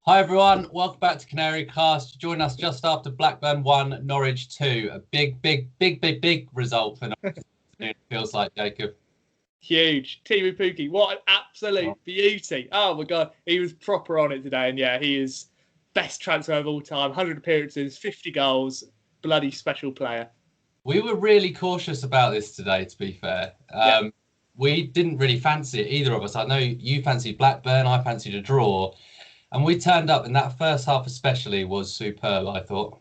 Hi everyone, welcome back to Canary Cast. Join us just after Blackburn 1, Norwich 2. A big result for Norwich. It feels like, Jacob. Huge. TEEMU Pukki, what an absolute beauty. Oh my God, he was proper on it today. And yeah, he is best transfer of all time. 100 appearances, 50 goals, bloody special player. We were really cautious about this today, to be fair. We didn't really fancy it, either of us. I know you fancied Blackburn, I fancied a draw. And we turned up, and that first half especially was superb, I thought.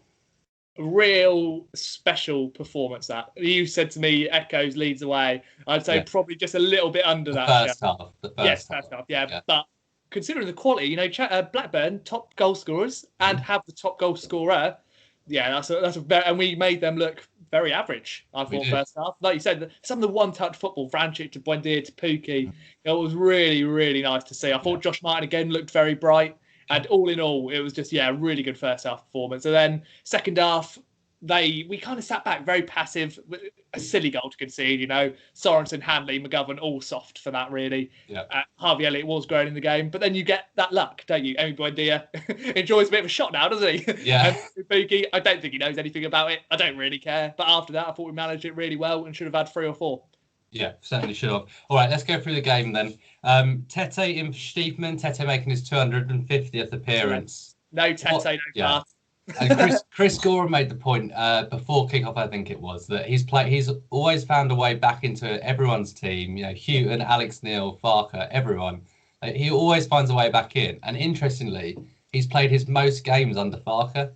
A real special performance that. You said to me, Echoes leads away. I'd say probably just a little bit under the that. First half. First half. Yeah. But considering the quality, Blackburn, top goal scorers, and have the top goal scorer. Yeah, that's a very, and we made them look very average, I thought, first half. Like you said, some of the one-touch football, Vrancic to Buendia to Pukki, it was really, really nice to see. I thought Josh Martin again looked very bright. And all in all, it was just, really good first half performance. And then second half, we kind of sat back very passive, a silly goal to concede, Sorensen, Hanley, McGovern, all soft for that, really. Harvey Elliott was growing in the game. But then you get that luck, don't you? Emi Buendia enjoys a bit of a shot now, doesn't he? Yeah. And Pukki, I don't think he knows anything about it. I don't really care. But after that, I thought we managed it really well and should have had 3 or 4. Yeah, certainly should have. All right, let's go through the game then. Tete in for Stiefman. Tete making his 250th appearance. No Tete, no part. And Chris Gorham made the point before kickoff, I think it was, that he's always found a way back into everyone's team. Houghton, Alex Neil, Farker, everyone. He always finds a way back in. And interestingly, he's played his most games under Farker.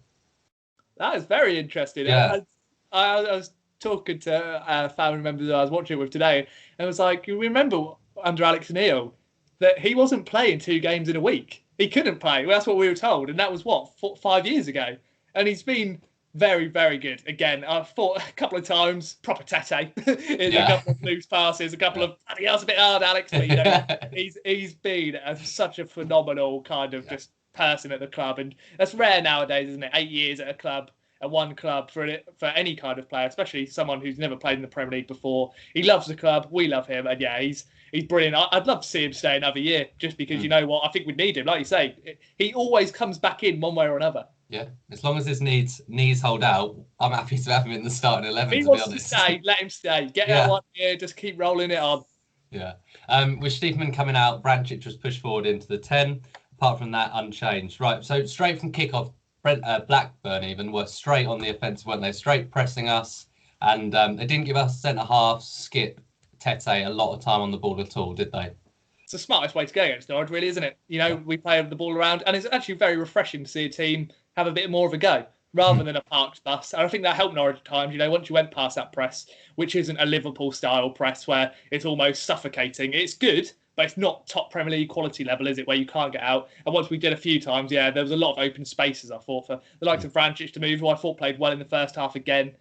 That is very interesting. Yeah. I was talking to family members I was watching it with today, and it was like, you remember under Alex Neil that he wasn't playing 2 games in a week. He couldn't play. Well, that's what we were told, and that was 5 years ago. And he's been very, very good. Again, I thought a couple of times proper Tete, a couple of loose passes, a couple of that was a bit hard, Alex. But he's been such a phenomenal kind of just person at the club, and that's rare nowadays, isn't it? 8 years at a club. At one club for any kind of player, especially someone who's never played in the Premier League before. He loves the club. We love him. And he's brilliant. I'd love to see him stay another year just because, you know what, I think we'd need him. Like you say, he always comes back in one way or another. Yeah, as long as his knees hold out, I'm happy to have him in the starting 11, he wants to stay, let him stay. Get out 1 year, just keep rolling it on. Yeah. With Stiefman coming out, Vrancic was pushed forward into the 10. Apart from that, unchanged. Right, so straight from kickoff, Blackburn even were straight on the offensive, weren't they? Straight pressing us, and they didn't give us centre half Skip Tete a lot of time on the ball at all, did they? It's the smartest way to go against Norwich, really, isn't it? We play the ball around, and it's actually very refreshing to see a team have a bit more of a go rather than a parked bus. And I think that helped Norwich at times. Once you went past that press, which isn't a Liverpool-style press where it's almost suffocating, it's good. But it's not top Premier League quality level, is it, where you can't get out? And once we did a few times, there was a lot of open spaces, I thought, for the likes of Vrancic to move, who I thought played well in the first half again.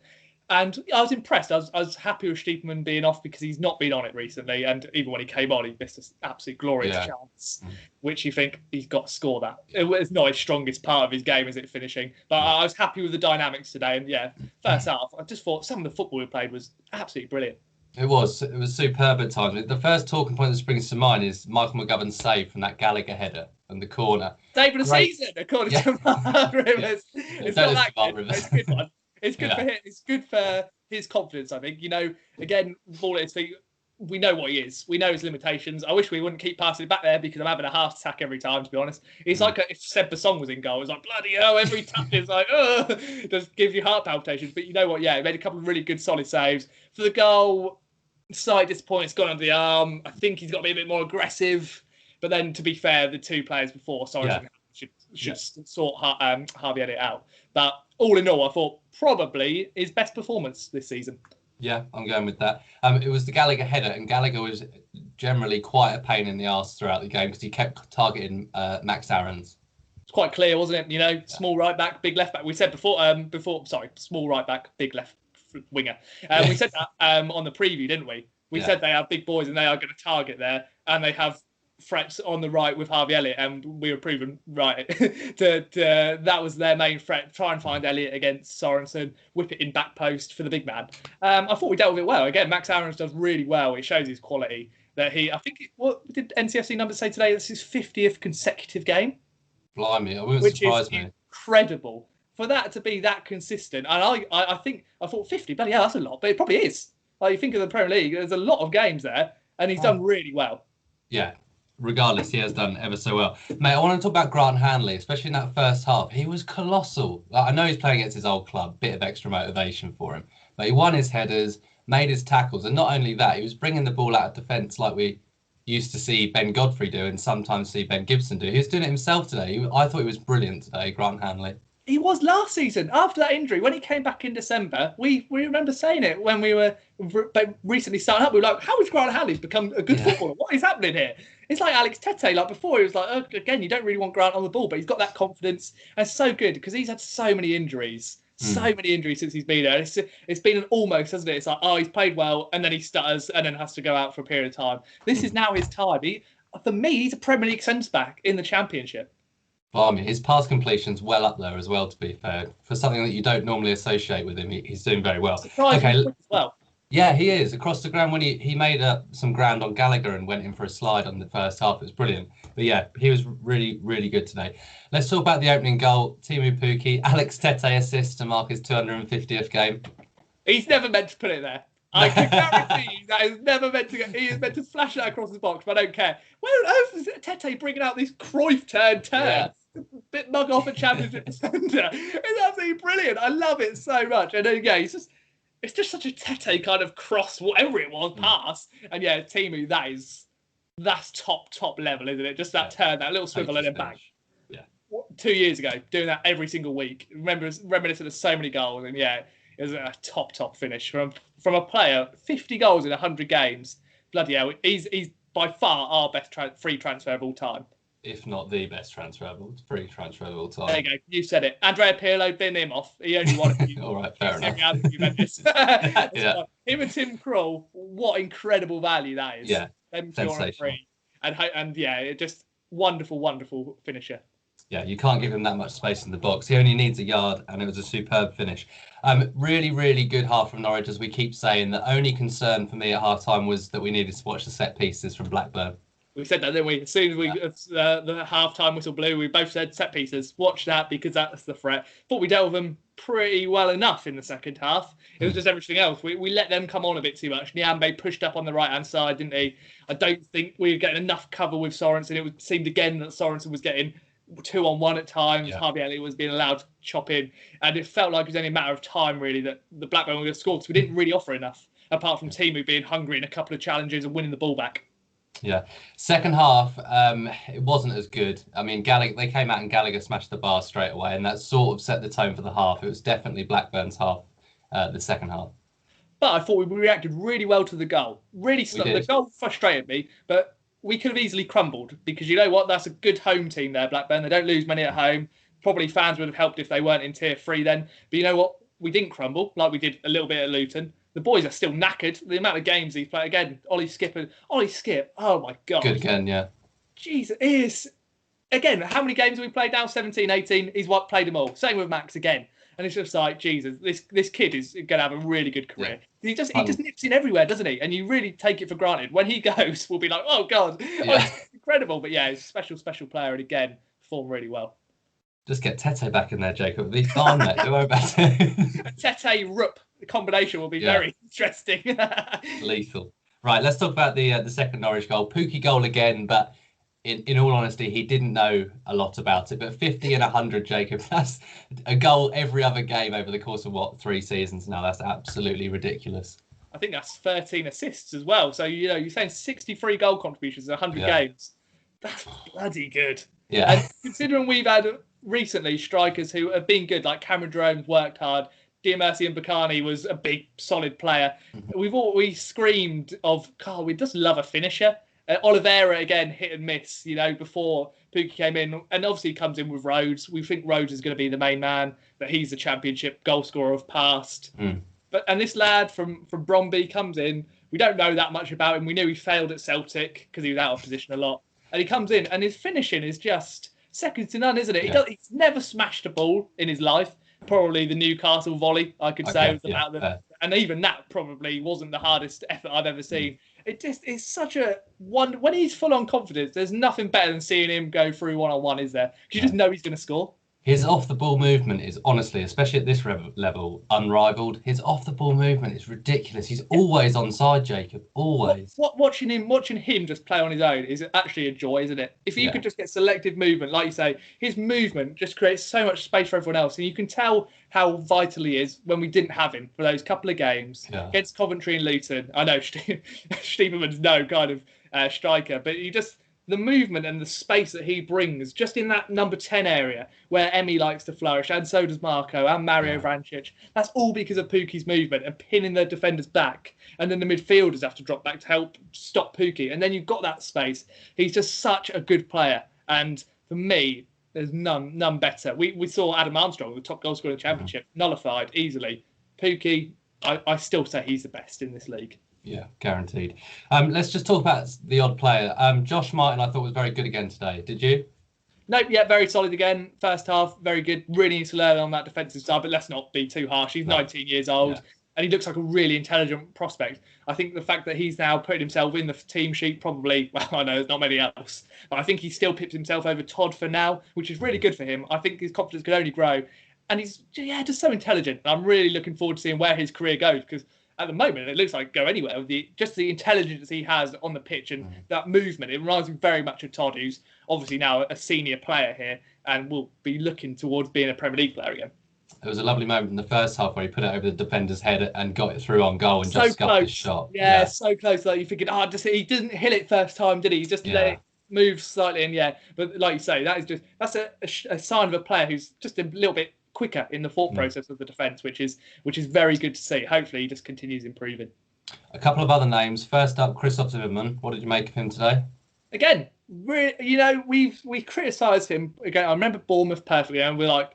And I was impressed. I was happy with Stiefman being off because he's not been on it recently. And even when he came on, he missed an absolute glorious chance, which you think he's got to score that. It's not his strongest part of his game, is it, finishing? But I was happy with the dynamics today. And first half, I just thought some of the football we played was absolutely brilliant. It was superb at times. The first talking point that springs to mind is Michael McGovern's save from that Gallagher header in the corner. Save of the season, according to Mark Rivers. It's not that good. It's a good one. It's good for him. It's good for his confidence, I think. Again, ball at his feet. We know what he is. We know his limitations. I wish we wouldn't keep passing it back there because I'm having a heart attack every time, to be honest. It's like if Seb Basong was in goal. It's like, bloody hell, every touch is like, just gives you heart palpitations. But you know what? He made a couple of really good, solid saves. For the goal, slight disappointment, it's gone under the arm. I think he's got to be a bit more aggressive. But then, to be fair, the 2 players before, should sort Harvey Elliott out. But all in all, I thought probably his best performance this season. Yeah, I'm going with that. It was the Gallagher header, and Gallagher was generally quite a pain in the arse throughout the game because he kept targeting Max Aarons. It's quite clear, wasn't it? Small right back, big left back. We said before, small right back, big left winger. We said that on the preview, didn't we? We said they have big boys and they are going to target there, and they have threats on the right with Harvey Elliott, and we were proven right. That was their main threat. Try and find Elliott against Sorensen, whip it in back post for the big man. I thought we dealt with it well. Again, Max Aarons does really well. It shows his quality. What did NCFC numbers say today? That's his 50th consecutive game. Blimey, it wouldn't which surprise is me. incredible. For that to be that consistent, and I thought 50, but yeah, that's a lot, but it probably is. Like, you think of the Premier League, there's a lot of games there, and he's done really well. Yeah, regardless, he has done ever so well. Mate, I want to talk about Grant Hanley, especially in that first half. He was colossal. Like, I know he's playing against his old club, bit of extra motivation for him, but he won his headers, made his tackles, and not only that, he was bringing the ball out of defence like we used to see Ben Godfrey do and sometimes see Ben Gibson do. He was doing it himself today. I thought he was brilliant today, Grant Hanley. He was last season after that injury. When he came back in December, we remember saying it when we were recently starting up. We were like, how has Grant Hanley become a good footballer? What is happening here? It's like Alex Tete. Like before, he was like, oh, again, you don't really want Grant on the ball, but he's got that confidence. And it's so good because he's had so many injuries. So many injuries since he's been there. It's been an almost, hasn't it? It's like, oh, he's played well, and then he stutters, and then has to go out for a period of time. This is now his time. For me, he's a Premier League centre-back in the Championship. Blimey, his pass completion's well up there as well, to be fair. For something that you don't normally associate with him, he's doing very well. Surprisingly quick as well. Yeah, he is. Across the ground, when he made some ground on Gallagher and went in for a slide on the first half, it was brilliant. But yeah, he was really, really good today. Let's talk about the opening goal. TEEMU Pukki, Alex Tete assist to mark his 250th game. He's never meant to put it there. I can guarantee you that is never meant to go. He is meant to flash that across the box, but I don't care. Where on earth is Tete bringing out this Cruyff turn? Yeah. Bit mug off a Championship defender. It's absolutely brilliant. I love it so much. And then, yeah, it's just such a Tete kind of cross, whatever it was, pass. And yeah, TEEMU, that's top level, isn't it? Just that turn, that little swivel and then bang. Yeah. 2 years ago, doing that every single week. Reminiscent of so many goals, and yeah, it was a top finish from a player. 50 goals in 100 games. Bloody hell, he's by far our best free transfer of all time. If not the best free transfer of all time. There you go. You said it. Andrea Pirlo, bin him off. He only won a few. All right, fair enough. Yeah. Him and Tim Krul, what incredible value that is. Yeah, sensational. And yeah, just wonderful finisher. Yeah, you can't give him that much space in the box. He only needs a yard, and it was a superb finish. Really, really good half from Norwich, as we keep saying. The only concern for me at half-time was that we needed to watch the set pieces from Blackburn. We said that, didn't we? As soon as the half-time whistle blew, we both said set pieces. Watch that because that's the threat. Thought we dealt with them pretty well enough in the second half. It was just everything else. We let them come on a bit too much. Nyambe pushed up on the right-hand side, didn't he? I don't think we were getting enough cover with Sorensen. It seemed again that Sorensen was getting 2-on-1 at times. Yeah. Harvey Elliott was being allowed to chop in. And it felt like it was only a matter of time, really, that the Blackburn were going to score because we didn't really offer enough, apart from TEEMU being hungry in a couple of challenges and winning the ball back. Yeah. Second half, it wasn't as good. I mean, they came out and Gallagher smashed the bar straight away, and that sort of set the tone for the half. It was definitely Blackburn's half, the second half. But I thought we reacted really well to the goal. The goal frustrated me, but we could have easily crumbled because you know what? That's a good home team there, Blackburn. They don't lose many at home. Probably fans would have helped if they weren't in Tier 3 then. But you know what? We didn't crumble like we did a little bit at Luton. The boys are still knackered. The amount of games he's played again. Ollie Skip. Oh my God. Good again, yeah. Jesus, again. How many games have we played now? 17, 18. He's played them all. Same with Max again. And it's just like, Jesus, this kid is going to have a really good career. Yeah. He just nips in everywhere, doesn't he? And you really take it for granted. When he goes, we'll be like, oh God, it's incredible. But yeah, he's a special player, and again, performed really well. Just get Tete back in there, Jacob. He's fine, mate. Don't worry about it. Tete Rupp. The combination will be very interesting. Lethal. Right, let's talk about the second Norwich goal. Pukki goal again, but in all honesty, he didn't know a lot about it. But 50 and 100, Jacob, that's a goal every other game over the course of, 3 seasons now? That's absolutely ridiculous. I think that's 13 assists as well. So, you're saying 63 goal contributions in 100 games. That's bloody good. Yeah. And considering we've had recently strikers who have been good, like Cameron Jerome's worked hard, Diamersi and Bakani was a big, solid player. We screamed of, God, we just love a finisher. Oliveira, again, hit and miss, before Pukki came in. And obviously he comes in with Rhodes. We think Rhodes is going to be the main man, that he's the Championship goal scorer of past. And this lad from Bromby comes in. We don't know that much about him. We knew he failed at Celtic because he was out of position a lot. And he comes in, and his finishing is just second to none, isn't it? Yeah. He's never smashed a ball in his life. Probably the Newcastle volley, I could say, was about and even that probably wasn't the hardest effort I've ever seen. It's such a one. When he's full on confidence, there's nothing better than seeing him go through 1-on-1, is there? Because you just know he's going to score. His off-the-ball movement is honestly, especially at this level, unrivaled. His off-the-ball movement is ridiculous. He's always onside, Jacob. Always. Watching him just play on his own is actually a joy, isn't it? If you could just get selective movement, like you say, his movement just creates so mumuch space for everyone else, and you can tell how vital he is when we didn't have him for those couple of games against Coventry and Luton. I know Stiepermann's no kind of striker, but the movement and the space that he brings just in that number 10 area where Emi likes to flourish, and so does Marco and Mario Vrancic. That's all because of Pukki's movement and pinning the defenders back. And then the midfielders have to drop back to help stop Pukki. And then you've got that space. He's just such a good player. And for me, there's none better. We saw Adam Armstrong, the top goal scorer in the Championship, nullified easily. Pukki, I still say he's the best in this league. Yeah, guaranteed. Let's just talk about the odd player. Josh Martin, I thought was very good again today. Did you? No, very solid again. First half, very good. Really needs to learn on that defensive side, but let's not be too harsh. He's 19 years old, and he looks like a really intelligent prospect. I think the fact that he's now putting himself in the team sheet probably, well, I know there's not many else, but I think he still pips himself over Todd for now, which is really good for him. I think his confidence could only grow. And he's just so intelligent. And I'm really looking forward to seeing where his career goes, because at the moment, it looks like go anywhere with just the intelligence he has on the pitch and that movement. It reminds me very much of Todd, who's obviously now a senior player here and will be looking towards being a Premier League player again. There was a lovely moment in the first half where he put it over the defender's head and got it through on goal and just scuffed his shot. Yeah, so close. Like you're thinking, he didn't hit it first time, did he? He just let it move slightly, and But like you say, that's a sign of a player who's just a little bit quicker in the thought process of the defence, which is very good to see. Hopefully he just continues improving. A couple of other names. First up, Christoph Zimmerman. What did you make of him today? Again, we criticised him again. I remember Bournemouth perfectly, and we're like,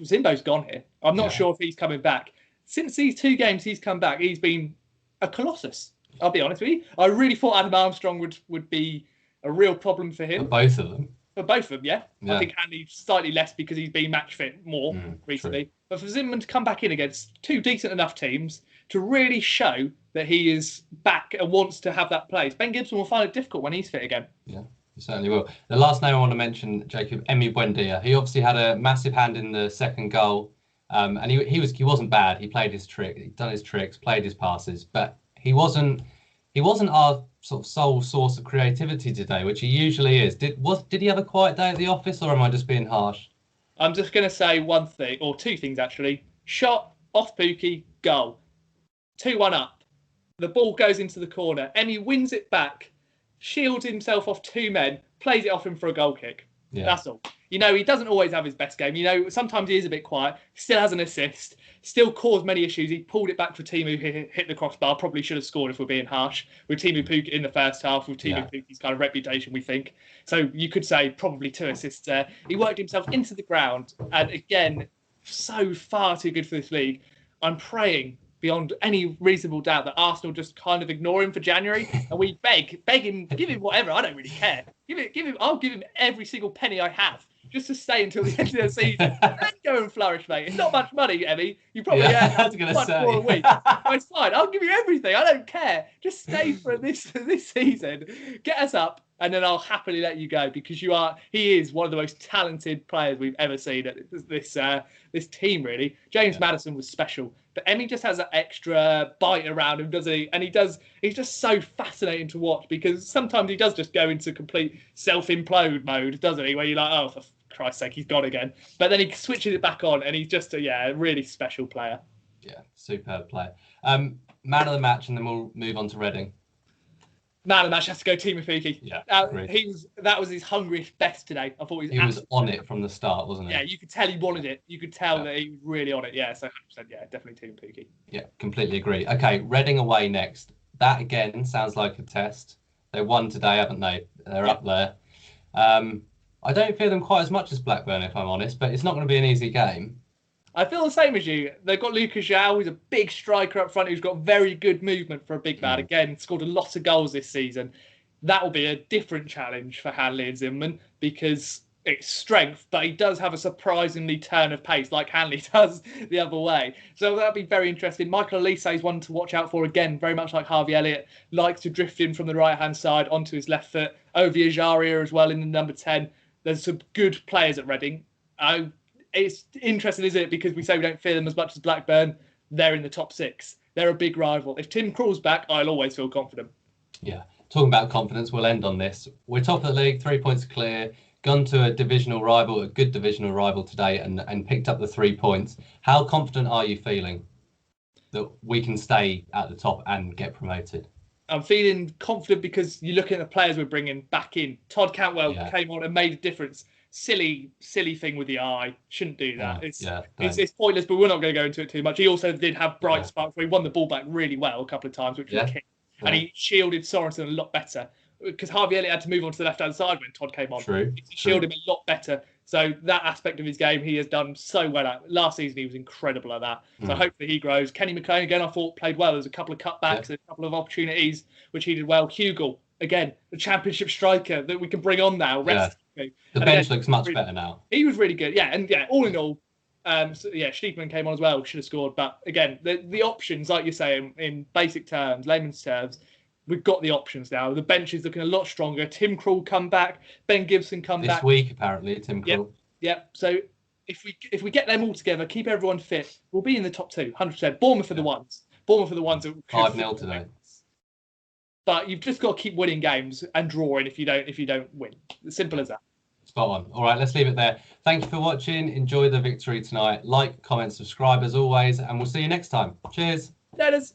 Zimbo's gone here. I'm not sure if he's coming back. Since these 2 games he's come back, he's been a colossus. I'll be honest with you. I really thought Adam Armstrong would be a real problem for him. For both of them. For both of them, yeah. I think Hanley slightly less because he's been match fit more recently. True. But for Zimmerman to come back in against 2 decent enough teams to really show that he is back and wants to have that place, Ben Gibson will find it difficult when he's fit again. Yeah, he certainly will. The last name I want to mention, Jacob, Emi Buendia. He obviously had a massive hand in the second goal, and he wasn't bad. He played his trick, he'd done his tricks, played his passes, but he wasn't our sort of sole source of creativity today, which he usually is. Did he have a quiet day at the office, or am I just being harsh? I'm just going to say one thing, or 2 things actually. Shot off Pukki, goal. 2-1 up. The ball goes into the corner. Emi wins it back, shields himself off 2 men, plays it off him for a goal kick. Yeah. That's all. He doesn't always have his best game. Sometimes he is a bit quiet, still has an assist, still caused many issues. He pulled it back for TEEMU, hit the crossbar, probably should have scored if we're being harsh, with TEEMU Pukki in the first half, with TEEMU Pukki's kind of reputation, we think. So you could say probably 2 assists there. He worked himself into the ground, and again, so far too good for this league. I'm praying beyond any reasonable doubt that Arsenal just kind of ignore him for January, and we beg him, give him whatever. I don't really care. I'll give him every single penny I have just to stay until the end of the season. Then go and flourish, mate. It's not much money, Emi. You probably earn much more a week. It's fine. I'll give you everything. I don't care. Just stay for this season. Get us up, and then I'll happily let you go, because he is one of the most talented players we've ever seen at this team, really. James Maddison was special, but Emi just has that extra bite around him, doesn't he? And he's just so fascinating to watch, because sometimes he does just go into complete self-implode mode, doesn't he? Where you're like, oh, for Christ's sake, he's gone again. But then he switches it back on, and he's just a really special player. Yeah, superb player. Man of the match, and then we'll move on to Reading. Man of the match has to go TEEMU Pukki. Yeah, that was his hungriest best today. I thought he was on it from the start, wasn't he? Yeah, you could tell he wanted it. You could tell that he was really on it. Yeah, so 100%. Yeah, definitely TEEMU Pukki. Yeah, completely agree. Okay, Reading away next. That again sounds like a test. They won today, haven't they? They're up there. I don't fear them quite as much as Blackburn, if I'm honest, but it's not going to be an easy game. I feel the same as you. They've got Lucas João, who's a big striker up front, who's got very good movement for a big man. Again, scored a lot of goals this season. That will be a different challenge for Hanley and Zimmerman, because it's strength, but he does have a surprisingly turn of pace, like Hanley does the other way. So that'll be very interesting. Michael Elise is one to watch out for again, very much like Harvey Elliott, likes to drift in from the right-hand side onto his left foot. Ovie Ejaria as well in the number 10. There's some good players at Reading. It's interesting, isn't it? Because we say we don't fear them as much as Blackburn. They're in the top 6. They're a big rival. If Tim Krul's back, I'll always feel confident. Yeah. Talking about confidence, we'll end on this. We're top of the league, 3 points clear. Gone to a divisional rival, a good divisional rival today, and picked up the 3 points. How confident are you feeling that we can stay at the top and get promoted? I'm feeling confident because you look at the players we're bringing back in. Todd Cantwell came on and made a difference. Silly thing with the eye. Shouldn't do that. It's pointless, but we're not going to go into it too much. He also did have bright sparks where he won the ball back really well a couple of times, which was key. And he shielded Sorensen a lot better. Because Harvey Elliott had to move on to the left-hand side when Todd came on. He shielded him a lot better. So that aspect of his game, he has done so well at. Last season, he was incredible at that. So hopefully he grows. Kenny McLean, again, I thought played well. There's a couple of cutbacks, a couple of opportunities, which he did well. Hugill, again, the championship striker that we can bring on now. The bench looks much better now. He was really good. All in all, Stiefman came on as well, should have scored. But again, the options, like you're saying, in basic terms, layman's terms, we've got the options now. The bench is looking a lot stronger. Tim Krul come back. Ben Gibson come back. This week, apparently, Tim Krul. Yep. So if we get them all together, keep everyone fit, we'll be in the top 2, 100%. Bournemouth are the ones. Bournemouth are the ones that 5-0 today. But you've just got to keep winning games and drawing if you don't win. As simple as that. Spot on. All right, let's leave it there. Thank you for watching. Enjoy the victory tonight. Like, comment, subscribe as always, and we'll see you next time. Cheers. Let us.